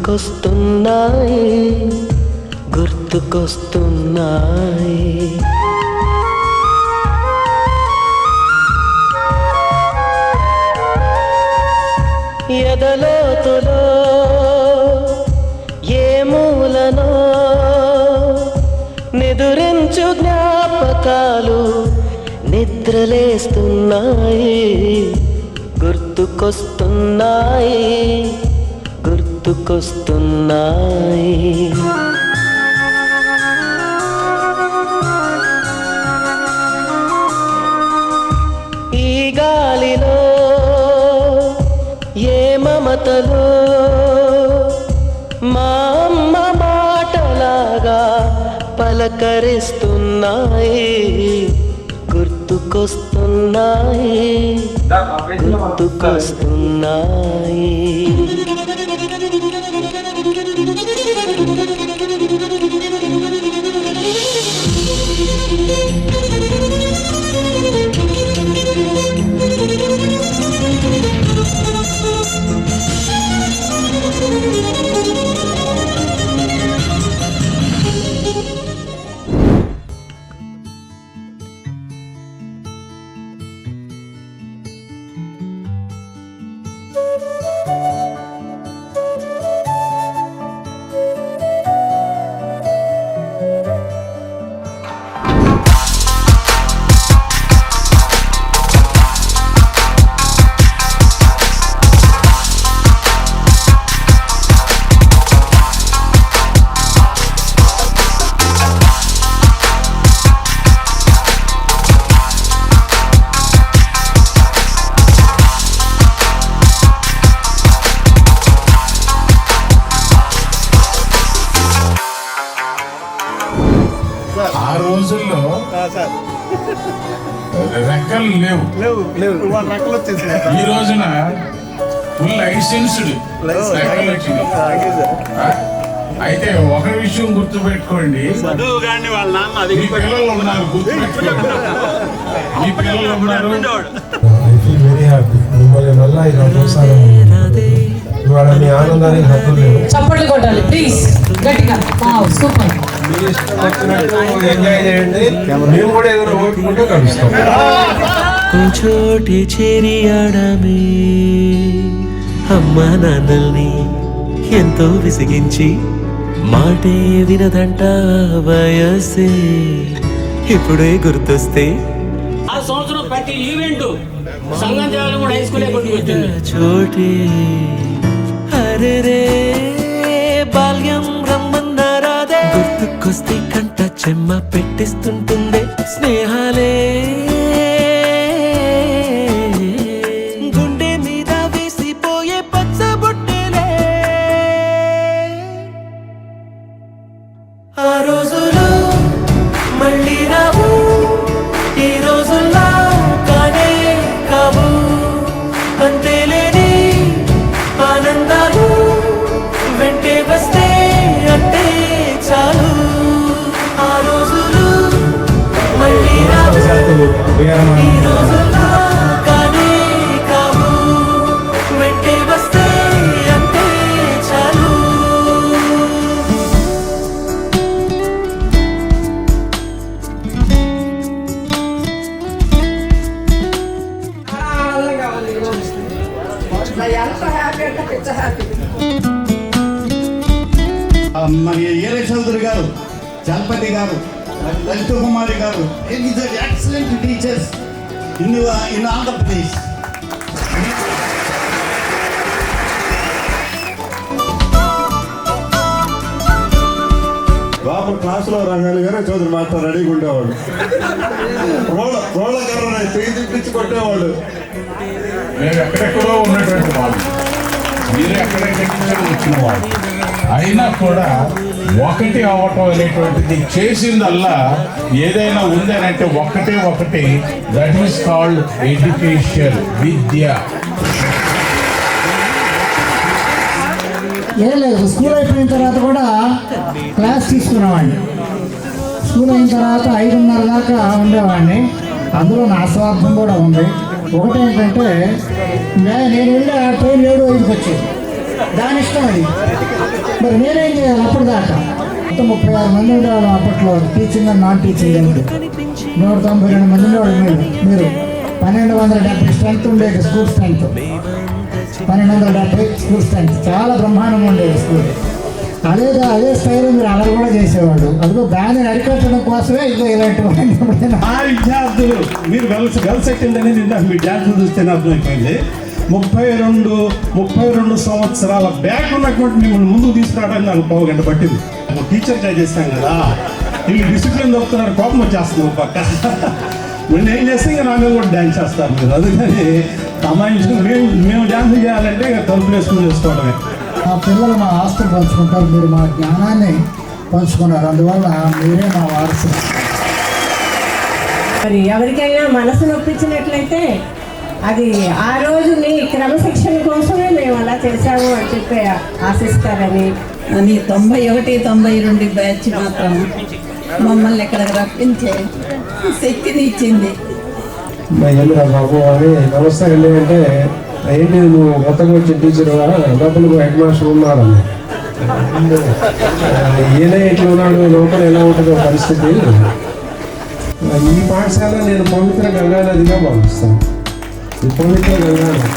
గుర్తుకొస్తున్నాయి గుర్తుకొస్తున్నాయి. ఎదలోతులో ఏ మూలనో నిదురించు జ్ఞాపకాలు నిద్రలేస్తున్నాయి గుర్తుకొస్తున్నాయి గుర్తుకొస్తున్నాయి. ఈ గాలిలో ఏ మమతలో మా అమ్మ మాటలాగా పలకరిస్తున్నాయి గుర్తుకొస్తున్నాయి గుర్తుకొస్తున్నాయి. ఆ రోజుల్లో రెక్కలు లేవు. ఈ రోజున ఫుల్ లైసెన్స్డ్ రెక్కలు వచ్చింది. అయితే ఒక విషయం గుర్తుపెట్టుకోండి, మీ పిల్లలు ఉన్నారు, గుర్తుపెట్టుకోండి, మీ పిల్లలు ఉన్నారు. వెరీ హ్యాపీ మిమ్మల్ని మళ్ళీ ఇలా చూసాను. ఇవాళ మీ ఆనందానికి హద్దులు లేవు. చప్పట్లు కొట్టాలి ప్లీజ్ గట్టిగా. సూపర్. మీరు ఇష్టం వచ్చినట్టు ఎంజాయ్ చేయండి. మేము కూడా ఏదైనా ఓటుకుంటే కలుస్తాం. చోటి చేరి ఆడమే అమ్మా నాన్నల్ని ఎంతో విసిగించి మాటే వినదంట వయసే ఇప్పుడే గుర్తొస్తే ఆ సంవత్సరం ప్రతి ఈవెంట్ సంఘం చేయాలి కూడా హై స్కూల్ కొట్టుకొచ్చింది. చోటే అరే బాల్యం రమ్మన్నారాదే గుర్తుకొస్తే కంట చెమ్మ పెట్టిస్తుంటుందే స్నేహాలే గుండె మీద వేసిపోయే పచ్చబొట్టెలే ఆ రోజులు మళ్ళీ రావు ఈ రోజుల్లో కానే కావు అంతేలేని ఆనందాలు వెంటే వస్తే అంటే చాలు ఆ రోజులు మళ్ళీ రావు ఈ రోజుల్లో కానే కావు వెంటే వస్తే అంటే చాలు. మరి ఏరే చౌదరి గారు, చలపతి గారు, లలిత కుమారి గారు, ఎక్సలెంట్ టీచర్స్ ఇన్ ఆంధ్రప్రదేశ్. బాబు క్లాసులో రంగాలి గారు చౌదరి మాత్రం రెడీగా ఉండేవాడు. రోళ్ళ కర్ర తెగి కొట్టేవాడు. మేము ఎక్కడెక్కడో ఉన్నటువంటి వాళ్ళు, మీరు ఎక్కడెక్కడ వచ్చిన వాళ్ళు, అయినా కూడా ఒకటి అవటం అనేటువంటిది చేసిందల్లా ఏదైనా ఉందనంటే ఒకటి దట్ ఈస్ కాల్డ్ ఎడ్యుకేషన్, విద్య. ఏం లేదు, స్కూల్ అయిపోయిన తర్వాత కూడా క్లాస్ తీసుకునేవాడిని. స్కూల్ అయిన తర్వాత 5:30 దాకా ఉండేవాడిని. అందులో నా స్వార్థం కూడా ఉంది. ఒకటేంటంటే నేను వెళ్ళి ఆ ట్రైన్ 7:05కి వచ్చేది. దాని ఇష్టం అది. మరి నేనేం చేయాలి అప్పుడు దాకా? మొత్తం 36 మంది ఉండేవాళ్ళం అప్పట్లో, టీచింగ్ అండ్ నాన్ టీచింగ్ అని. 192 మంది ఉండేవాళ్ళు. మీరు 1270 స్ట్రెంత్ ఉండేది, స్కూల్ స్ట్రెంత్ 1270 స్కూల్ స్ట్రెంత్. చాలా బ్రహ్మాండంగా ఉండేది స్కూల్. అదే స్టైల్ మీరు అలా కూడా చేసేవాడు. అదిగో బ్యానర్ అరికట్టడం కోసమే ఇదిగో ఇలాంటివి. ఆ విద్యార్థులు మీరు వెలసెట్టింది అనేది ఇందాక మీ డ్యాన్సులు చూస్తేనే అర్థమైపోయింది. 32 సంవత్సరాల బ్యాక్ ఉన్నటువంటి మిమ్మల్ని ముందుకు తీసుకురావడానికి నాకు 1/2 గంట పట్టింది. టీచర్ ట్రై చేస్తాం కదా, వీళ్ళు డిసిప్లిన్ దొరుకుతున్నారు, కోపం వచ్చేస్తుంది ఒక పక్క. నేను ఏం చేస్తే ఇంకా నా మీద కూడా డ్యాన్స్ చేస్తారు మీరు. అందుకని అమ్మాయి మేము డ్యాన్స్ చేయాలంటే ఇక తలుపులు వేసుకుని చేసుకోవడమే. మా పిల్లలు మా ఆస్తులు పంచుకుంటారు, మీరు మా జ్ఞానాన్ని పంచుకున్నారు, అందువల్ల మీరే మా వారసులు. మరి ఎవరికైనా మనసు నొప్పించినట్లయితే అది ఆ రోజు మీ క్రమశిక్షణ కోసమే మేము అలా చేశాము అని చెప్పి ఆశిస్తారని. అని 91, 92 బ్యాచ్ మాత్రం మమ్మల్ని ఇక్కడికి రప్పించే శక్తిని ఇచ్చింది. ఏంద్రా బాబు అని నమస్తే అండి అంటే, ఏంటి నువ్వు కొత్తగా వచ్చిన టీచర్ డబ్బులు హెడ్ మాస్టర్ ఉన్నాడని. ఈయన ఇట్లా ఉన్నాడు, లోపల ఎలా ఉంటుందో పరిస్థితి. ఈ పాఠశాల నేను పవిత్ర గంగా నదిగా భావిస్తాను. ఈ పవిత్ర గంగా నది